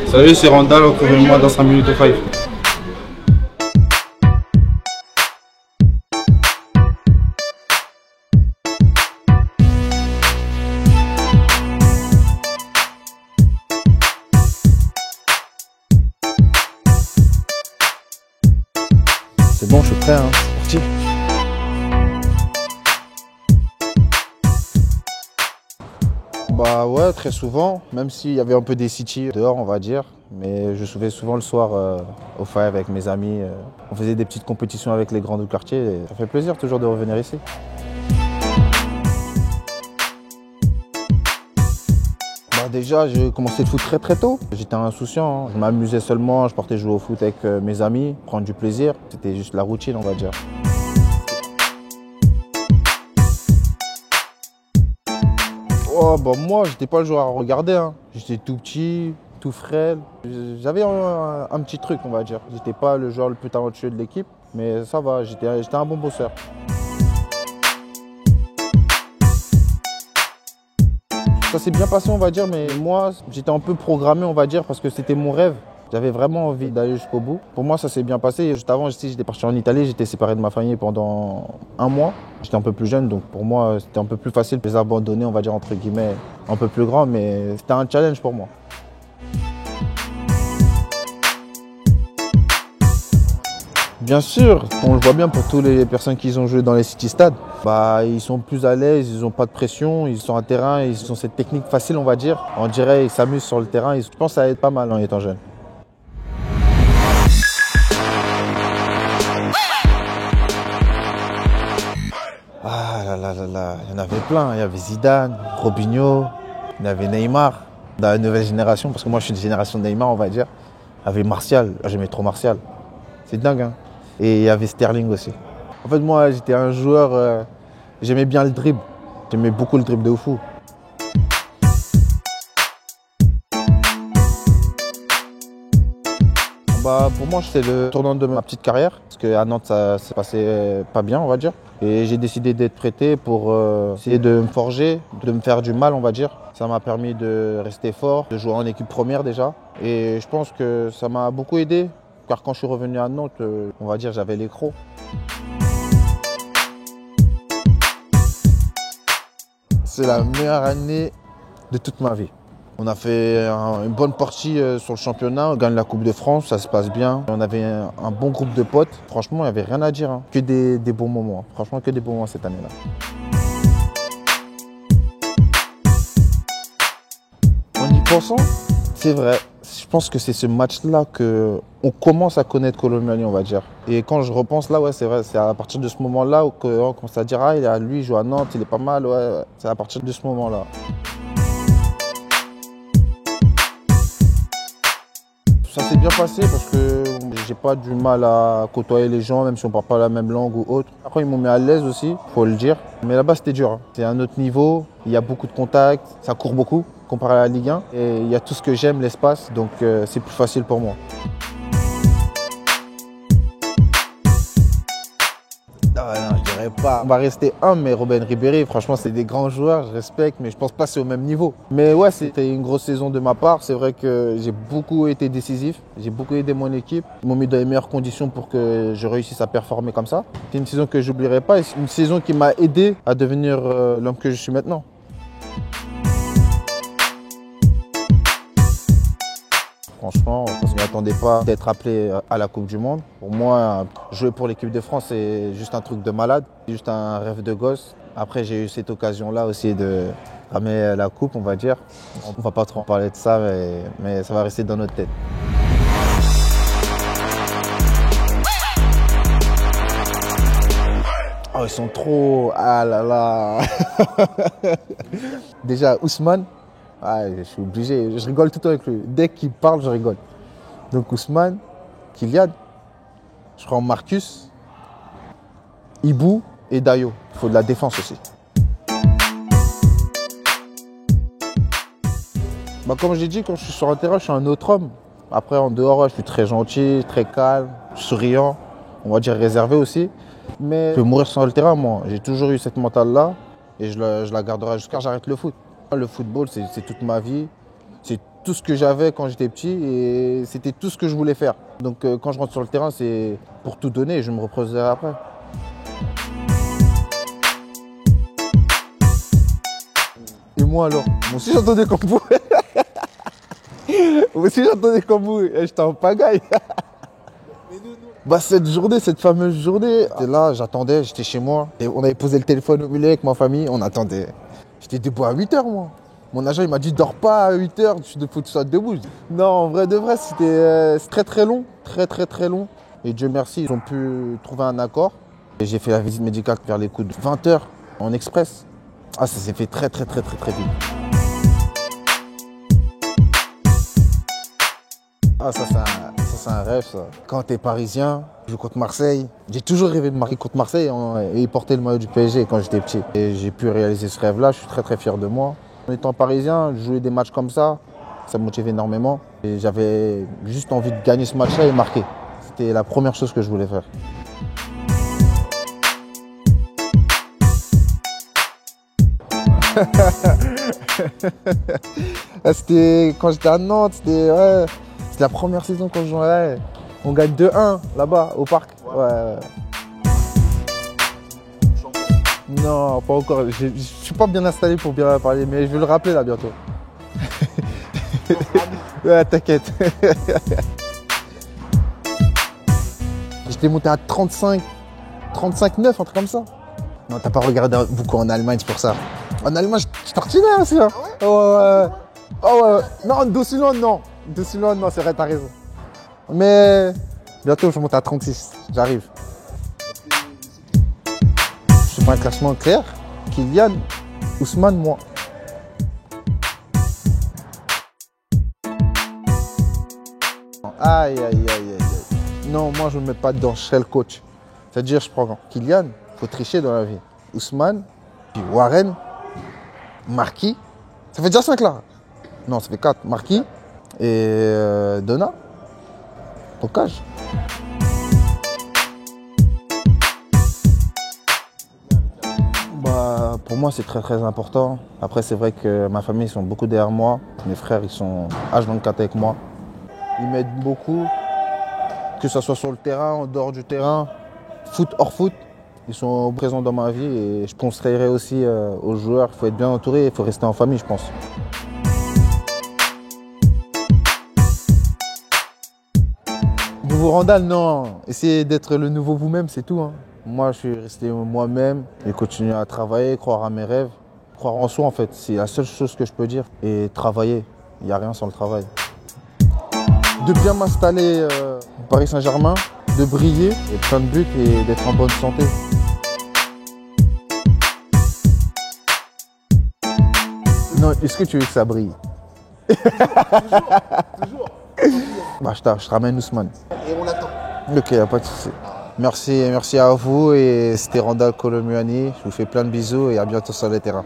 Salut, c'est Randall, retrouvez-moi dans 5 minutes au 5. C'est bon, je suis prêt, hein. C'est parti. Bah ouais, très souvent, même s'il y avait un peu des city dehors, on va dire. Mais je jouais souvent le soir au Five avec mes amis. On faisait des petites compétitions avec les grands du quartier. Et ça fait plaisir toujours de revenir ici. Bah déjà, j'ai commencé le foot très tôt. J'étais insouciant, hein. Je m'amusais seulement, je partais jouer au foot avec mes amis, prendre du plaisir. C'était juste la routine, on va dire. Oh, bah moi, j'étais pas le joueur à regarder, hein. J'étais tout petit, tout frêle. J'avais un petit truc, on va dire. J'étais pas le joueur le plus talentueux de l'équipe, mais ça va, j'étais un bon bosseur. Ça s'est bien passé, on va dire, mais moi, j'étais un peu programmé, on va dire, parce que c'était mon rêve. J'avais vraiment envie d'aller jusqu'au bout. Pour moi, ça s'est bien passé. Juste avant, j'étais parti en Italie, j'étais séparé de ma famille pendant un mois. J'étais un peu plus jeune, donc pour moi, c'était un peu plus facile de les abandonner, on va dire, entre guillemets, un peu plus grand, mais c'était un challenge pour moi. Bien sûr, on le voit bien pour toutes les personnes qui ont joué dans les city stades. Bah, ils sont plus à l'aise, ils n'ont pas de pression, ils sont à terrain, ils ont cette technique facile, on va dire. On dirait qu'ils s'amusent sur le terrain. Je pense que ça aide pas mal en étant jeune. Ah là, il y en avait plein. Il y avait Zidane, Robinho, il y avait Neymar. Dans la nouvelle génération, parce que moi je suis de génération de Neymar, on va dire. Il y avait Martial, j'aimais trop Martial. C'est dingue, hein. Et il y avait Sterling aussi. En fait, moi, j'étais un joueur, j'aimais bien le dribble. J'aimais beaucoup le dribble de fou. Bah, pour moi, c'était le tournant de ma petite carrière. Parce qu'à Nantes, ça se passait pas bien, on va dire. Et j'ai décidé d'être prêté pour essayer de me forger, de me faire du mal, on va dire. Ça m'a permis de rester fort, de jouer en équipe première déjà. Et je pense que ça m'a beaucoup aidé. Car quand je suis revenu à Nantes, on va dire j'avais les crocs. C'est la meilleure année de toute ma vie. On a fait une bonne partie sur le championnat, on gagne la Coupe de France, ça se passe bien. On avait un bon groupe de potes. Franchement, il n'y avait rien à dire, hein. Que des bons moments. Franchement, que des bons moments cette année-là. En y pensant, c'est vrai. Je pense que c'est ce match-là qu'on commence à connaître Colomani, on va dire. Et quand je repense là, ouais, c'est vrai, c'est à partir de ce moment-là qu'on commence à dire ah, lui, il joue à Nantes, il est pas mal, ouais. C'est à partir de ce moment-là. Ça s'est bien passé parce que j'ai pas du mal à côtoyer les gens, même si on parle pas la même langue ou autre. Après, ils m'ont mis à l'aise aussi, faut le dire. Mais là-bas, c'était dur, hein. C'est un autre niveau, il y a beaucoup de contacts, ça court beaucoup comparé à la Ligue 1. Et il y a tout ce que j'aime, l'espace, donc c'est plus facile pour moi. Non, je dirais pas. On va rester humble, mais Robben Ribéry, franchement, c'est des grands joueurs, je respecte, mais je pense pas que c'est au même niveau. Mais ouais, c'était une grosse saison de ma part. C'est vrai que j'ai beaucoup été décisif, j'ai beaucoup aidé mon équipe. Ils m'ont mis dans les meilleures conditions pour que je réussisse à performer comme ça. C'est une saison que j'oublierai pas et c'est une saison qui m'a aidé à devenir l'homme que je suis maintenant. Franchement, je ne m'attendais pas d'être appelé à la Coupe du Monde. Pour moi, jouer pour l'équipe de France, c'est juste un truc de malade, c'est juste un rêve de gosse. Après, j'ai eu cette occasion-là aussi de ramener la Coupe, on va dire. On ne va pas trop en parler de ça, mais ça va rester dans notre tête. Oh, ils sont trop... Ah là là. Déjà, Ousmane. Ah, je suis obligé, je rigole tout le temps avec lui. Dès qu'il parle, je rigole. Donc Ousmane, Kylian, je crois Marcus, Ibou et Dayo. Il faut de la défense aussi. Bah, comme j'ai dit, quand je suis sur un terrain, je suis un autre homme. Après, en dehors, je suis très gentil, très calme, souriant, on va dire réservé aussi. Mais je peux mourir sur le terrain, moi. J'ai toujours eu cette mentale-là et je la garderai jusqu'à ce que j'arrête le foot. Le football, c'est toute ma vie. C'est tout ce que j'avais quand j'étais petit et c'était tout ce que je voulais faire. Donc quand je rentre sur le terrain, c'est pour tout donner et je me reposerai après. Et moi alors, moi aussi j'entendais comme vous. Moi aussi j'entendais comme vous. Et j'étais en pagaille. Bah cette journée, cette fameuse journée, j'étais là, j'attendais, j'étais chez moi. Et on avait posé le téléphone au milieu avec ma famille, on attendait. J'étais debout à 8 h moi. Mon agent il m'a dit dors pas à 8 h, il faut que tu sois debout. Je dis, non, en vrai de vrai, c'était très très long, très long. Et Dieu merci, ils ont pu trouver un accord. Et j'ai fait la visite médicale vers les coups de 20 h en express. Ah ça s'est fait très vite. Ah ça c'est un rêve ça. Quand t'es parisien, je joue contre Marseille. J'ai toujours rêvé de marquer contre Marseille et porter le maillot du PSG quand j'étais petit. Et j'ai pu réaliser ce rêve-là, je suis très fier de moi. En étant parisien, jouer des matchs comme ça me motive énormément. Et j'avais juste envie de gagner ce match-là et marquer. C'était la première chose que je voulais faire. C'était quand j'étais à Nantes, c'était la première saison quand je jouais. On gagne 2-1 là-bas au parc. Ouais. Non, pas encore. Je suis pas bien installé pour bien parler, mais je vais le rappeler là bientôt. Ouais, t'inquiète. J'étais monté à 35, 35-9, un truc comme ça. Non, t'as pas regardé beaucoup en Allemagne, c'est pour ça. En Allemagne, je t'ortinais aussi. Hein. Oh ouais. Non, Düsseldorf, non. Düsseldorf, non, c'est vrai, t'as raison. Mais bientôt, je monte à 36. J'arrive. Je prends un classement clair. Kylian, Ousmane, moi. Aïe. Non, moi, je ne me mets pas dedans. Je serai le coach. C'est-à-dire, je prends Kylian, il faut tricher dans la vie. Ousmane, puis Warren, Marquis. Ça fait déjà 5 là. Non, ça fait 4. Marquis et Donna. Au cage. Bah, pour moi, c'est très important. Après, c'est vrai que ma famille, ils sont beaucoup derrière moi. Mes frères, ils sont H24 avec moi. Ils m'aident beaucoup, que ce soit sur le terrain, en dehors du terrain, foot, hors foot. Ils sont présents dans ma vie et je conseillerais aussi aux joueurs, il faut être bien entouré, il faut rester en famille, je pense. Nouveau Randall, non. Essayez d'être le nouveau vous-même, c'est tout. Hein. Moi, je suis resté moi-même et continuer à travailler, croire à mes rêves, croire en soi en fait. C'est la seule chose que je peux dire. Et travailler. Il n'y a rien sans le travail. De bien m'installer au Paris Saint-Germain, de briller, et plein de buts et d'être en bonne santé. Non, est-ce que tu veux que ça brille? Toujours. Bah, je te ramène Ousmane. Et on l'attend. Ok, y a pas de souci. Merci à vous et c'était Randall Colo Muani. Je vous fais plein de bisous et à bientôt sur les terrains.